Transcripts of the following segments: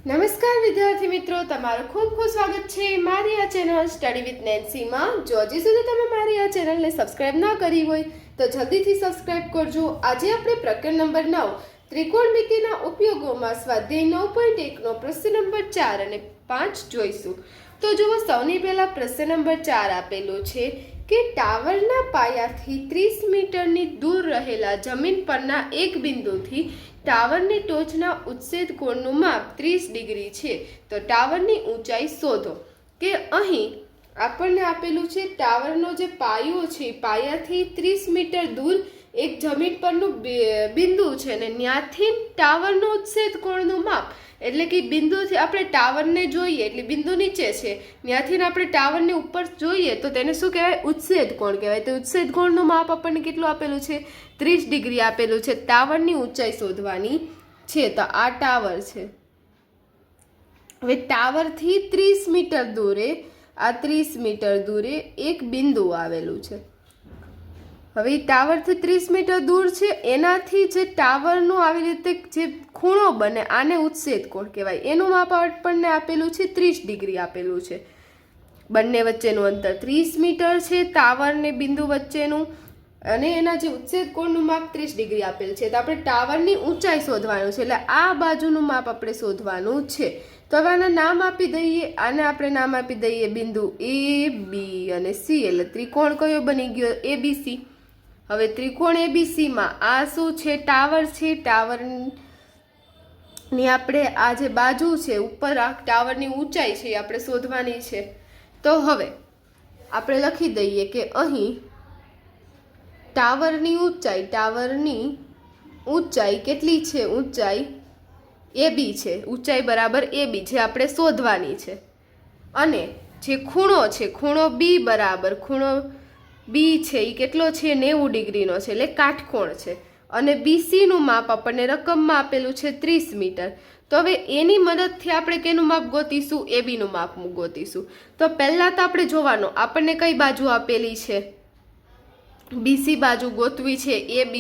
નમસ્કાર વિદ્યાર્થી મિત્રો, તમારું ખૂબ ખૂબ સ્વાગત છે મારી આ ચેનલ સ્ટડી વિથ નેન્સીમાં. જો હજી સુધી તમે મારી આ ચેનલને સબસ્ક્રાઇબ ન કરી હોય તો જલ્દીથી સબસ્ક્રાઇબ કરજો. આજે આપણે પ્રકરણ નંબર 9 ત્રિકોણમિતિના ઉપયોગોમાં સ્વાધ્યાય 9.1 નો પ્રશ્ન નંબર 4 અને 5 જોઈશું. તો જુઓ, સૌની પહેલા પ્રશ્ન નંબર 4 આપેલો છે કે ટાવરના પાયાથી 30 મીટરની દૂર રહેલા જમીન પરના એક બિંદુથી ટાવરની ટોચના ઉત્સેદ કોણનું માપ 30 ડિગ્રી છે, તો ટાવરની ઊંચાઈ શોધો. કે અહીં આપણને આપેલું છે ટાવરનો જે પાયો છે, પાયાથી 30 મીટર દૂર એક જમીન પરનું બિંદુ છે ને ત્યાંથી ટાવરનો ઉત્સેદ કોણનું માપ, એટલે કે બિંદુથી આપણે ટાવરને જોઈએ એટલે બિંદુ નીચે છે, ત્યાંથી આપણે ટાવરને ઉપર જોઈએ તો તેને શું કહેવાય? ઉત્સેદ કોણ કહેવાય. તો ઉત્સેદ કોણનું માપ આપણને કેટલું આપેલું છે? 30 ડિગ્રી આપેલું છે. ટાવરની ઊંચાઈ શોધવાની છે. તો આ ટાવર છે. હવે ટાવરથી 30 મીટર દૂરે, આ 30 મીટર દૂરે એક બિંદુ આવેલું છે. હવે ટાવરથી 30 મીટર દૂર છે, એનાથી જે ટાવરનું આવી રીતે જે ખૂણો બને આને ઉત્સેદ કોણ કહેવાય. એનું માપ આપણને આપેલું છે 30 ડિગ્રી આપેલું છે. બંને વચ્ચેનું અંતર 30 મીટર છે, ટાવર ને બિંદુ વચ્ચેનું, અને એના જે ઉત્સેદ કોણનું માપ 30 ડિગ્રી આપેલ છે. તો આપણે ટાવરની ઊંચાઈ શોધવાનું છે, એટલે આ બાજુનું માપ આપણે શોધવાનું છે. તો હવે આના નામ આપી દઈએ. આને આપણે નામ આપી દઈએ બિંદુ A, B અને C, એટલે ત્રિકોણ કયો બની ગયો? ABC. હવે ત્રિકોણ ABC માં આ શું છે? ટાવર છે. ટાવરની આપણે આ જે બાજુ છે ઉપર, આ ટાવરની ઊંચાઈ છે એ આપણે શોધવાની છે. તો હવે આપણે લખી દઈએ કે અહીં ટાવરની ઊંચાઈ કેટલી છે? ઊંચાઈ AB છે. ઊંચાઈ બરાબર AB જે આપણે શોધવાની છે. અને જે ખૂણો છે, ખૂણો B બરાબર, ખૂણો B છે એ કેટલો છે? 90 ડિગ્રીનો છે, એટલે કાટકોણ છે. અને BC નું માપ આપણને રકમમાં આપેલું છે 30 મીટર. તો હવે એની મદદથી આપણે કેનું માપ ગોતીશું? AB નું માપ ગોતીશું. તો પહેલા તો આપણે જોવાનું આપણને કઈ બાજુ આપેલી છે? BC બાજુ ગોતવી છે AB.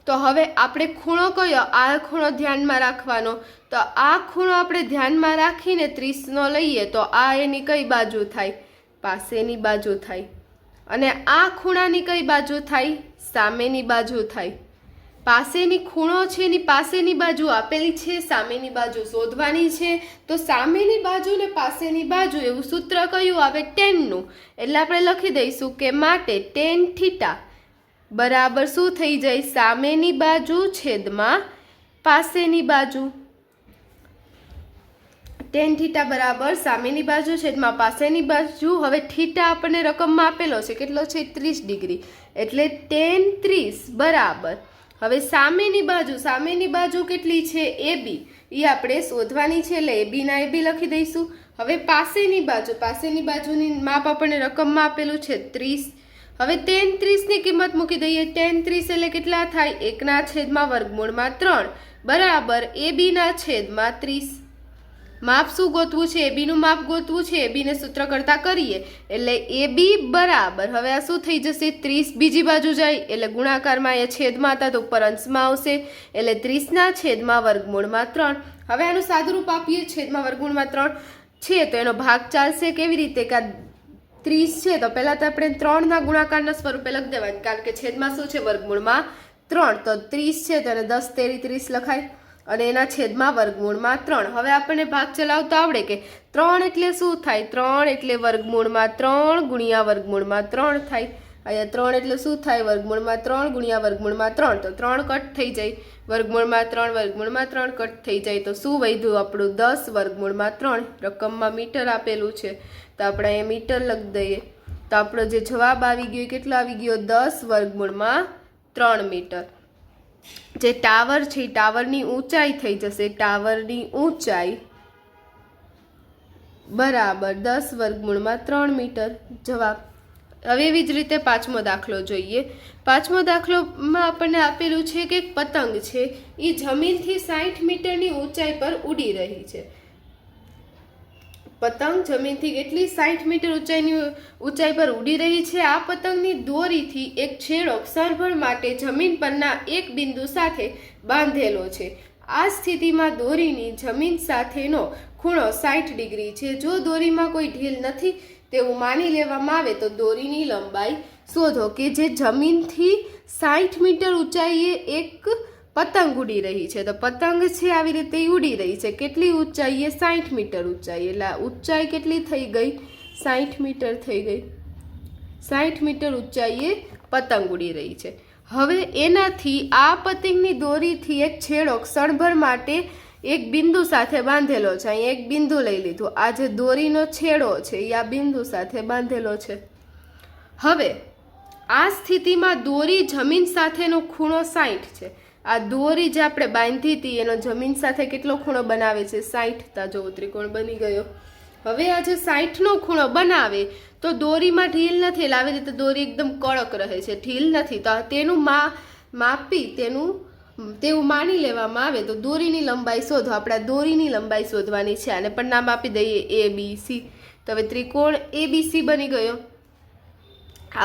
તો હવે આપણે ખૂણો કયો? આ ખૂણો ધ્યાનમાં રાખવાનો. તો આ ખૂણો આપણે ધ્યાનમાં રાખીને 30 નો લઈએ તો આ એની કઈ બાજુ થાય? પાસેની બાજુ થાય. અને આ ખૂણાની કઈ બાજુ થાય? સામેની બાજુ થાય. પાસેની ખૂણો છે એની પાસેની બાજુ આપેલી છે, સામેની બાજુ શોધવાની છે. તો સામેની બાજુ ને પાસેની બાજુ એવું સૂત્ર કયું આવે? tan નું. એટલે આપણે લખી દઈશું કે માટે tan થીટા બરાબર શું થઈ જાય? સામેની બાજુ છેદમાં પાસેની બાજુ. tan થીટા બરાબર સામેની બાજુ છેદમાં પાસેની બાજુ. હવે થીટા આપણને રકમમાં આપેલો છે, કેટલો છે? 30 ડિગ્રી. એટલે tan 30 બરાબર, હવે સામેની બાજુ કેટલી છે? AB. એ આપણે શોધવાની છે, એટલે AB ના AB લખી દઈશું. હવે પાસેની બાજુની માપ આપણને રકમમાં આપેલું છે 30. હવે tan 30 ની કિંમત મૂકી દઈએ. tan 30 એટલે કેટલા થાય? 1/√3 બરાબર AB ના છેદમાં 30. માપ શું ગોતવું છે? AB નું માપ ગોતવું છે. AB ને સૂત્ર કરતા કરીએ એટલે AB બરાબર, હવે આ શું થઈ જશે? 30 બીજી બાજુ જાય એટલે ગુણાકારમાં એ છેદમાં હતા તો ઉપર અંશમાં આવશે, એટલે 30 ના છેદમાં √3. હવે આનું સાદુરૂપ આપીએ. છેદમાં √3 છે તો એનો ભાગ ચાલશે કેવી રીતે? કે 30 છે તો પહેલા તો આપણે 3 ના ગુણાકારના સ્વરૂપે લખી દેવાનું, કારણ કે છેદમાં શું છે? √3. તો 30 છે તો એને 10 તેરી 30 લખાય, અને એના છેદમાં √3. હવે આપણને ભાગ ચલાવતા આવડે કે 3 એટલે શું થાય? 3 એટલે √3 ગુણ્યા √3 થાય. અહીંયા 3 એટલે શું થાય? √3 ગુણ્યા √3. તો 3 કટ થઈ જાય, √3 કટ થઈ જાય તો શું વધ્યું આપણું? 10 √3. રકમમાં મીટર આપેલું છે તો આપણે અહીંયા મીટર લખી દઈએ. તો આપણો જે જવાબ આવી ગયો કેટલો આવી ગયો? 10 √3 મીટર. જે ટાવર છે ટાવરની ઊંચાઈ થઈ જશે, ટાવરની ઊંચાઈ બરાબર 10 √3 મીટર. જવાબ. હવે એવી જ રીતે પાંચમો દાખલો જોઈએ. પાંચમો દાખલોમાં આપણને આપેલું છે કે એક પતંગ છે એ જમીનથી 60 મીટરની ઊંચાઈ પર ઉડી રહી છે. પતંગ જમીનથી કેટલી? 60 મીટર ઊંચાઈ પર ઉડી રહી છે. આ પતંગની દોરીથી એક છેડો ક્ષણભર માટે જમીન પરના એક બિંદુ સાથે બાંધેલો છે. આ સ્થિતિમાં દોરીની જમીન સાથેનો ખૂણો 60 ડિગ્રી છે. જો દોરીમાં કોઈ ઢીલ નથી તેવું માની લેવામાં આવે તો દોરીની લંબાઈ શોધો. કે જે જમીનથી 60 મીટર ઊંચાઈએ એક પતંગ ઉડી રહી છે. તો પતંગ છે આવી રીતે ઉડી રહી છે. કેટલી ઊંચાઈએ? 60 મીટર ઊંચાઈ. એટલે ઊંચાઈ કેટલી થઈ ગઈ? 60 મીટર થઈ ગઈ. 60 મીટર ઊંચાઈએ પતંગ ઉડી રહી છે. હવે એનાથી આ પતંગની દોરીથી એક છેડો ક્ષણભર માટે એક બિંદુ સાથે બાંધેલો છે. અહીં એક બિંદુ લઈ લીધું. આ જે દોરીનો છેડો છે એ આ બિંદુ સાથે બાંધેલો છે. હવે આ સ્થિતિમાં દોરી જમીન સાથેનો ખૂણો 60 છે. આ દોરી જે આપણે બાંધી હતી એનો જમીન સાથે કેટલો ખૂણો બનાવે છે? 60. તા જો ત્રિકોણ બની ગયો. હવે આ જે 60નો ખૂણો બનાવે તો દોરીમાં ઢીલ નથી. એટલે આવી રીતે દોરી એકદમ કડક રહે છે, ઢીલ નથી. તો તેનું માપી તેવું માની લેવામાં આવે તો દોરીની લંબાઈ શોધો. આપણે દોરીની લંબાઈ શોધવાની છે. આને પણ નામ આપી દઈએ ABC. તો હવે ત્રિકોણ ABC બની ગયો.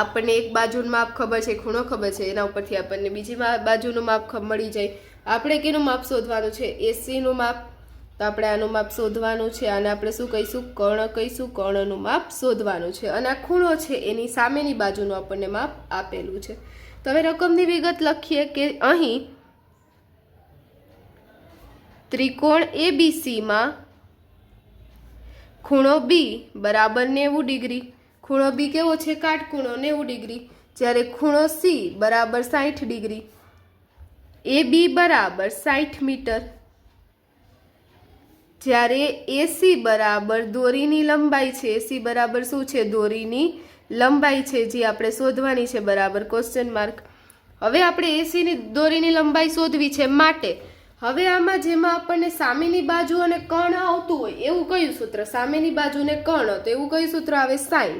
આપણને એક બાજુનું માપ ખબર છે, ખૂણો ખબર છે, એના ઉપરથી આપણને બીજી બાજુનું માપ મળી જાય. આપણે કેનું માપ શોધવાનું છે? AC નું માપ. તો આપણે આનું માપ શોધવાનું છે. આને આપણે શું કહીશું? કર્ણ કહીશું. કર્ણનું માપ શોધવાનું છે. અને આ ખૂણો છે એની સામેની બાજુનું આપણને માપ આપેલું છે. તો હવે રકમની વિગત લખીએ કે અહીં ત્રિકોણ ABCમાં ખૂણો B બરાબર 90 ડિગ્રી. ખૂણો B કેવો છે? કાટખૂણો 90 ડિગ્રી. જ્યારે ખૂણો C બરાબર 60 ડિગ્રી. AB બરાબર 60 મીટર. જ્યારે AC બરાબર દોરીની લંબાઈ છે. AC બરાબર શું છે? દોરીની લંબાઈ છે, જે આપણે શોધવાની છે. બરાબર ક્વેશ્ચન માર્ક. હવે આપણે ACની દોરીની લંબાઈ શોધવી છે માટે હવે આમાં જેમાં આપણને સામેની બાજુ અને કર્ણ આવતું હોય એવું કયું સૂત્ર? સામેની બાજુ ને કર્ણ, તો એવું કયું સૂત્ર આવે? સાઇન.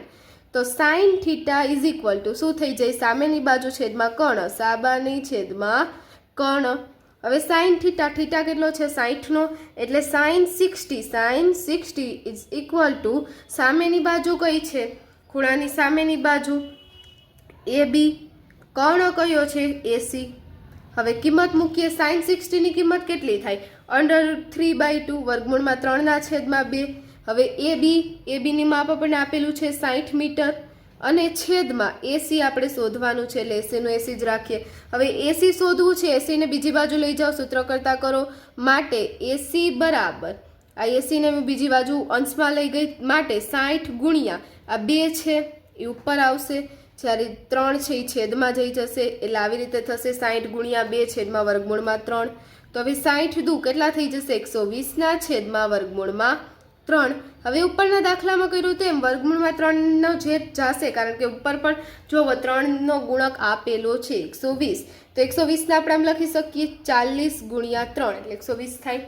તો sine theta is equal two શું થઈ જાય? સામેની બાજુ છેદમાં કર્ણ, સાબાની છેદમાં કર્ણ. હવે સાઇન થીટા, થીટા કેટલો છે? 60નો. એટલે sine 60. Sine 60 is equal to સામેની બાજુ કઈ છે? ખૂણાની સામેની બાજુ AB. કર્ણ કયો છે? AC. હવે કિંમત મૂકીએ. સાઇન 60ની કિંમત કેટલી થાય? √3/2 વર્ગમૂળમાં 3/2. હવે ABની માપ આપણને આપેલું છે 60 મીટર અને છેદમાં AC આપણે શોધવાનું છે. એટલે ACનું AC જ રાખીએ. હવે AC શોધવું છે. ACને બીજી બાજુ લઈ જાઓ, સૂત્ર કરતા કરો. માટે AC બરાબર આ ACને બીજી બાજુ અંશમાં લઈ ગઈ માટે 60 ગુણ્યા આ 2 છે એ ઉપર આવશે. જ્યારે 3 છે એ છેદમાં જઈ જશે. એટલે આવી રીતે થશે 60 ગુણ્યા 2 છેદમાં વર્ગમૂળમાં 3. તો હવે 60 દુ કેટલા થઈ જશે? 120ના છેદમાં વર્ગમૂળમાં 3. હવે ઉપરના દાખલામાં કર્યું તેમ વર્ગમૂળમાં 3નો છેદ જશે, કારણ કે ઉપર પણ જો 3નો ગુણક આપેલો છે 120. તો 120ને આપણે આમ લખી શકીએ 40 ગુણ્યા 3 એટલે 120 થાય.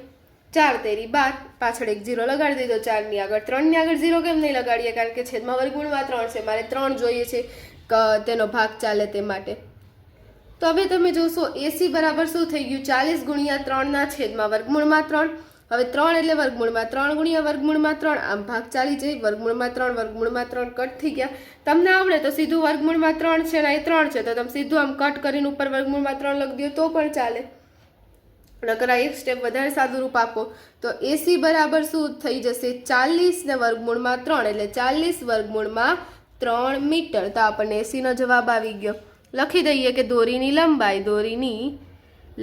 4 તેરી 12, પાછળ એક 0 લગાડી દીધો. 4ની આગળ 3ની આગળ 0 કેમ નહીં લગાડીએ? કારણ કે છેદમાં વર્ગમૂળમાં 3 છે. મારે 3 જોઈએ છે તેનો ભાગ ચાલે તે માટે. તો હવે તમે જોશો AC બરાબર શું થઈ ગયું? 40 ગુણ્યા 3ના છેદમાં વર્ગમૂળમાં 3. હવે 3 એટલે વર્ગમૂળમાં 3 ગુણ્યા વર્ગમૂળમાં 3. આમ ભાગ ચાલી જાય. વર્ગમૂળમાં 3 કટ થઈ ગયા. તમને આવડે તો સીધું વર્ગમૂળમાં 3 છે ને એ 3 છે તો તમે સીધું આમ કટ કરીને ઉપર વર્ગમૂળમાં 3 લખી દો તો પણ ચાલે. નકર એક સ્ટેપ વધારે સાદું રૂપ આપો તો AC બરાબર શું થઈ જશે? 40 ને વર્ગમૂળમાં 3 એટલે 40 વર્ગમૂળમાં 3 મીટર. તો આપણને ACનો જવાબ આવી ગયો. લખી દઈએ કે દોરીની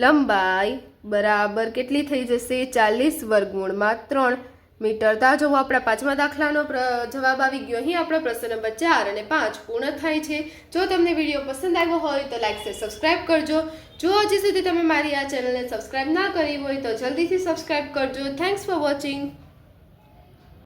લંબાઈ બરાબર કેટલી થઈ જશે? 40 વર્ગમૂળમાં 3 મીટર. તો જો આપણા 5મા દાખલાનો જવાબ આવી ગયો. અહીં આપણો પ્રશ્ન નંબર 4 અને 5 પૂર્ણ થાય છે. જો તમને વિડીયો પસંદ આવ્યો હોય તો લાઈક અને સબસ્ક્રાઈબ કરજો. જો હજી સુધી તમે મારી આ ચેનલને સબસ્ક્રાઈબ ના કરી હોય તો જલ્દીથી સબસ્ક્રાઈબ કરજો. Thanks for watching.